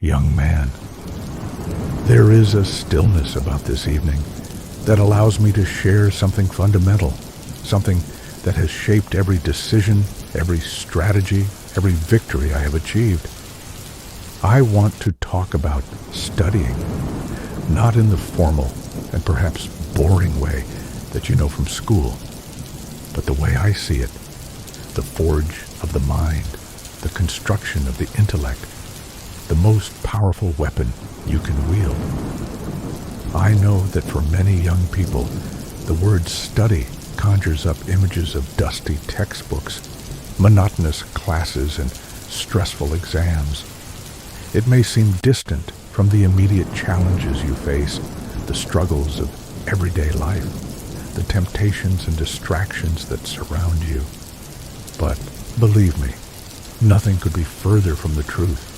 Young man, there is a stillness about this evening that allows me to share something fundamental, something that has shaped every decision, every strategy, every victory I have achieved. I want to talk about studying, not in the formal and perhaps boring way that you know from school, but the way I see it, the forge of the mind, the construction of the intellect, the most powerful weapon you can wield. I know that for many young people, the word study conjures up images of dusty textbooks, monotonous classes, and stressful exams. It may seem distant from the immediate challenges you face, the struggles of everyday life, the temptations and distractions that surround you. But believe me, nothing could be further from the truth.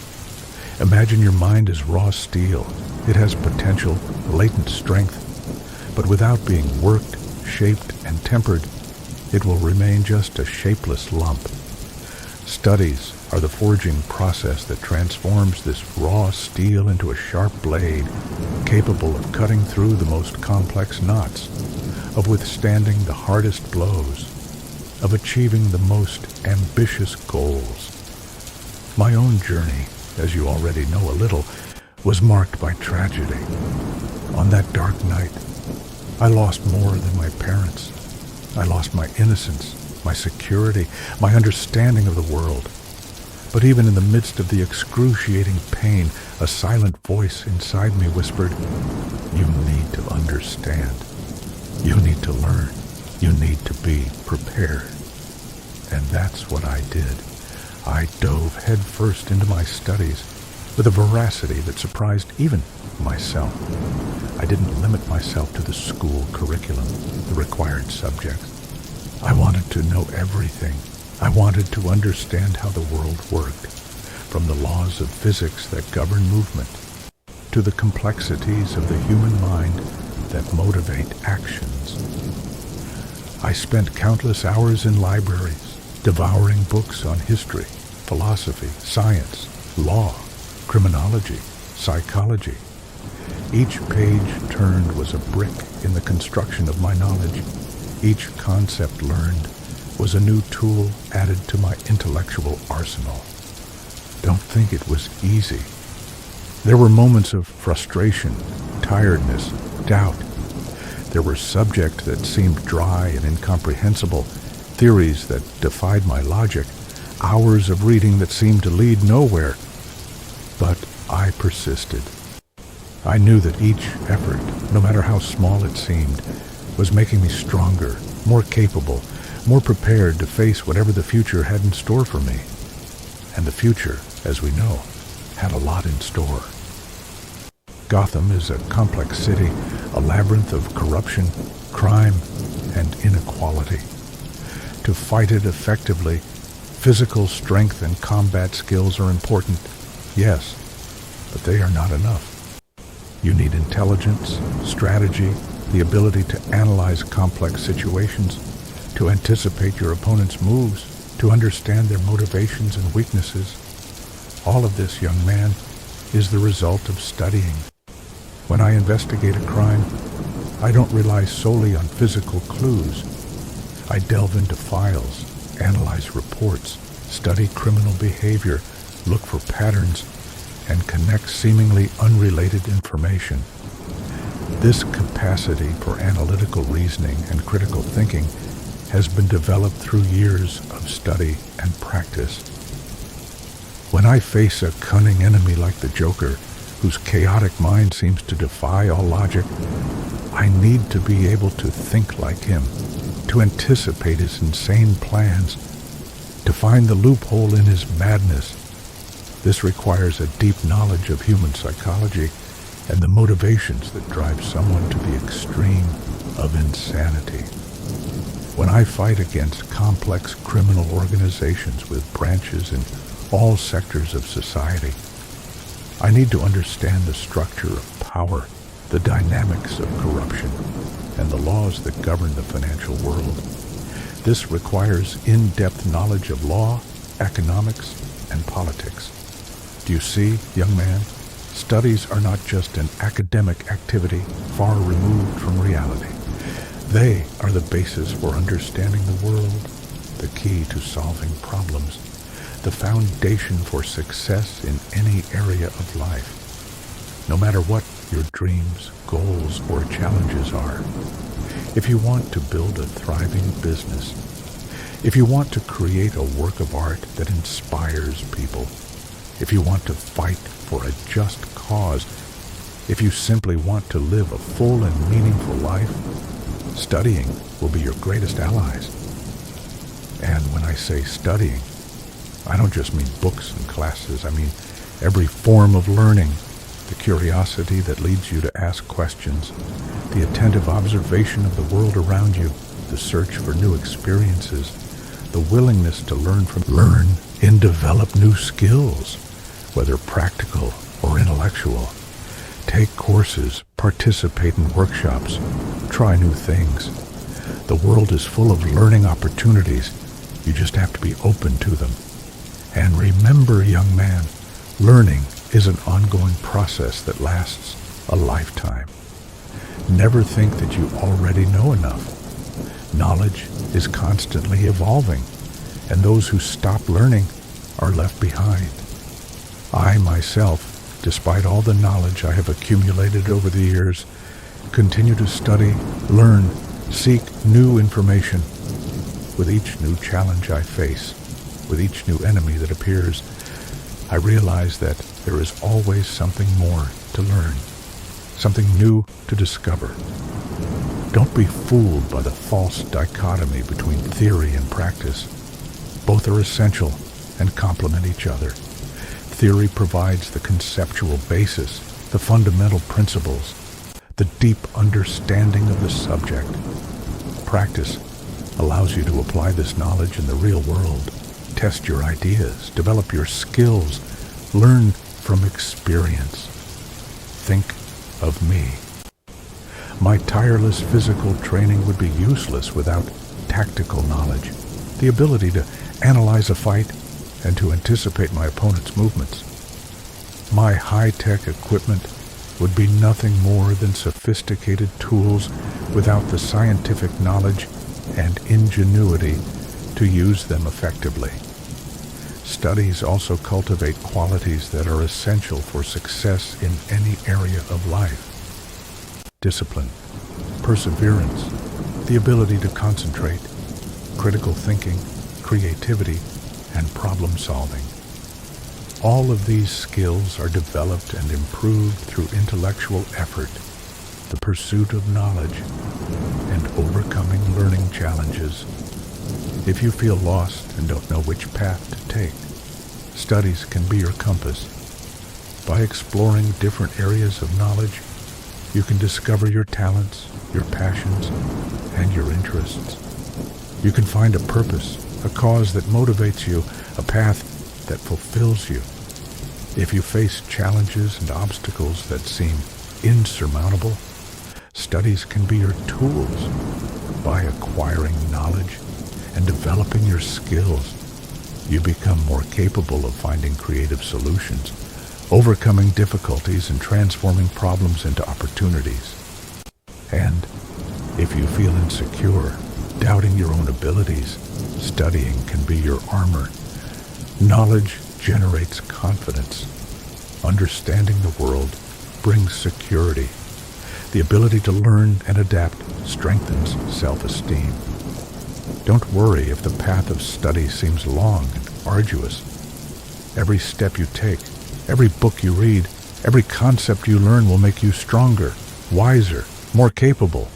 Imagine your mind is raw steel. It has potential, latent strength, but without being worked, shaped, and tempered, it will remain just a shapeless lump. Studies are the forging process that transforms this raw steel into a sharp blade, capable of cutting through the most complex knots, of withstanding the hardest blows, of achieving the most ambitious goals. My own journey, as you already know a little, was marked by tragedy. On that dark night, I lost more than my parents. I lost my innocence, my security, my understanding of the world. But even in the midst of the excruciating pain, a silent voice inside me whispered, "You need to understand. You need to learn. You need to be prepared." And that's what I did. I dove headfirst into my studies with a veracity that surprised even myself. I didn't limit myself to the school curriculum, the required subjects. I wanted to know everything. I wanted to understand how the world worked, from the laws of physics that govern movement to the complexities of the human mind that motivate actions. I spent countless hours in libraries, devouring books on history, philosophy, science, law, criminology, psychology. Each page turned was a brick in the construction of my knowledge. Each concept learned was a new tool added to my intellectual arsenal. Don't think it was easy. There were moments of frustration, tiredness, doubt. There were subjects that seemed dry and incomprehensible, theories that defied my logic, hours of reading that seemed to lead nowhere. But I persisted. I knew that each effort, no matter how small it seemed, was making me stronger, more capable, more prepared to face whatever the future had in store for me. And the future, as we know, had a lot in store. Gotham is a complex city, a labyrinth of corruption, crime, and inequality. To fight it effectively, physical strength and combat skills are important, yes, but they are not enough. You need intelligence, strategy, the ability to analyze complex situations, to anticipate your opponent's moves, to understand their motivations and weaknesses. All of this, young man, is the result of studying. When I investigate a crime, I don't rely solely on physical clues. I delve into files, analyze reports, study criminal behavior, look for patterns, and connect seemingly unrelated information. This capacity for analytical reasoning and critical thinking has been developed through years of study and practice. When I face a cunning enemy like the Joker, whose chaotic mind seems to defy all logic, I need to be able to think like him, to anticipate his insane plans, to find the loophole in his madness. This requires a deep knowledge of human psychology and the motivations that drive someone to the extreme of insanity. When I fight against complex criminal organizations with branches in all sectors of society, I need to understand the structure of power, the dynamics of corruption, and the laws that govern the financial world. This requires in-depth knowledge of law, economics, and politics. You see, young man, studies are not just an academic activity far removed from reality. They are the basis for understanding the world, the key to solving problems, the foundation for success in any area of life. No matter what your dreams, goals, or challenges are, if you want to build a thriving business, if you want to create a work of art that inspires people, if you want to fight for a just cause, if you simply want to live a full and meaningful life, studying will be your greatest allies. And when I say studying, I don't just mean books and classes. I mean every form of learning, the curiosity that leads you to ask questions, the attentive observation of the world around you, the search for new experiences, the willingness to learn and develop new skills, whether practical or intellectual. Take courses, participate in workshops, try new things. The world is full of learning opportunities. You just have to be open to them. And remember, young man, learning is an ongoing process that lasts a lifetime. Never think that you already know enough. Knowledge is constantly evolving, and those who stop learning are left behind. I myself, despite all the knowledge I have accumulated over the years, continue to study, learn, seek new information. With each new challenge I face, with each new enemy that appears, I realize that there is always something more to learn, something new to discover. Don't be fooled by the false dichotomy between theory and practice. Both are essential and complement each other. Theory provides the conceptual basis, the fundamental principles, the deep understanding of the subject. Practice allows you to apply this knowledge in the real world. Test your ideas, develop your skills, learn from experience. Think of me. My tireless physical training would be useless without tactical knowledge, the ability to analyze a fight and to anticipate my opponent's movements. My high-tech equipment would be nothing more than sophisticated tools without the scientific knowledge and ingenuity to use them effectively. Studies also cultivate qualities that are essential for success in any area of life. Discipline, perseverance, the ability to concentrate, critical thinking, creativity, and problem solving. All of these skills are developed and improved through intellectual effort, the pursuit of knowledge, and overcoming learning challenges. If you feel lost and don't know which path to take, studies can be your compass. By exploring different areas of knowledge, you can discover your talents, your passions, and your interests. You can find a purpose, a cause that motivates you, a path that fulfills you. If you face challenges and obstacles that seem insurmountable, studies can be your tools. By acquiring knowledge and developing your skills, you become more capable of finding creative solutions, overcoming difficulties, and transforming problems into opportunities. And if you feel insecure, doubting your own abilities, studying can be your armor. Knowledge generates confidence. Understanding the world brings security. The ability to learn and adapt strengthens self-esteem. Don't worry if the path of study seems long and arduous. Every step you take, every book you read, every concept you learn will make you stronger, wiser, more capable.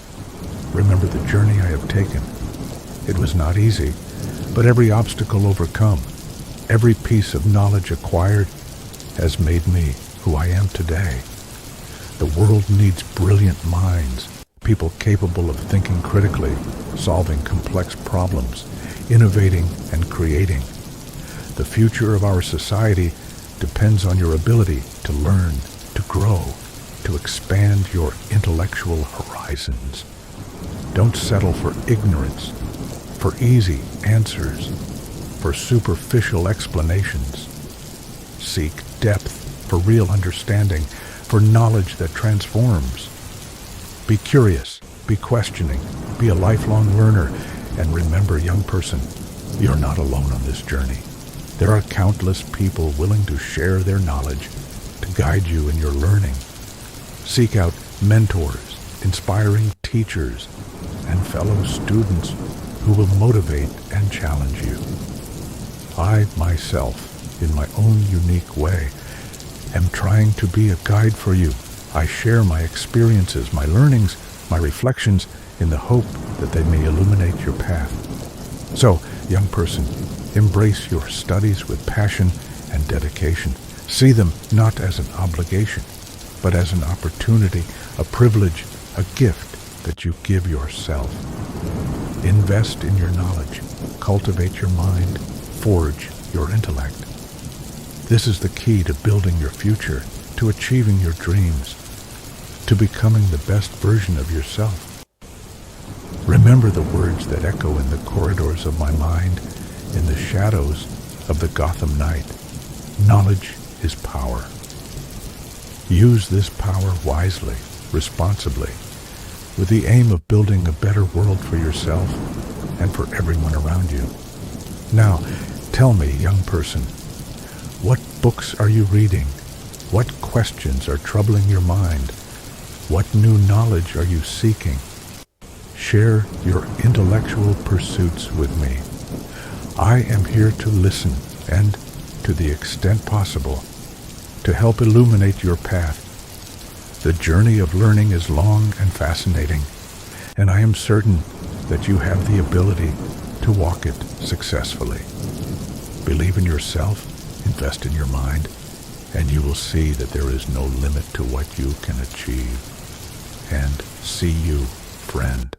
Remember the journey I have taken. It was not easy, but every obstacle overcome, every piece of knowledge acquired has made me who I am today. The world needs brilliant minds, people capable of thinking critically, solving complex problems, innovating and creating. The future of our society depends on your ability to learn, to grow, to expand your intellectual horizons. Don't settle for ignorance, for easy answers, for superficial explanations. Seek depth for real understanding, for knowledge that transforms. Be curious, be questioning, be a lifelong learner, and remember, young person, you're not alone on this journey. There are countless people willing to share their knowledge, to guide you in your learning. Seek out mentors, inspiring teachers, and fellow students who will motivate and challenge you. I, myself, in my own unique way, am trying to be a guide for you. I share my experiences, my learnings, my reflections in the hope that they may illuminate your path. So, young person, embrace your studies with passion and dedication. See them not as an obligation, but as an opportunity, a privilege, a gift that you give yourself. Invest in your knowledge, cultivate your mind, forge your intellect. This is the key to building your future, to achieving your dreams, to becoming the best version of yourself. Remember the words that echo in the corridors of my mind, in the shadows of the Gotham night. Knowledge is power. Use this power wisely, responsibly, with the aim of building a better world for yourself and for everyone around you. Now, tell me, young person, what books are you reading? What questions are troubling your mind? What new knowledge are you seeking? Share your intellectual pursuits with me. I am here to listen and, to the extent possible, to help illuminate your path. The journey of learning is long and fascinating, and I am certain that you have the ability to walk it successfully. Believe in yourself, invest in your mind, and you will see that there is no limit to what you can achieve. And see you, friend.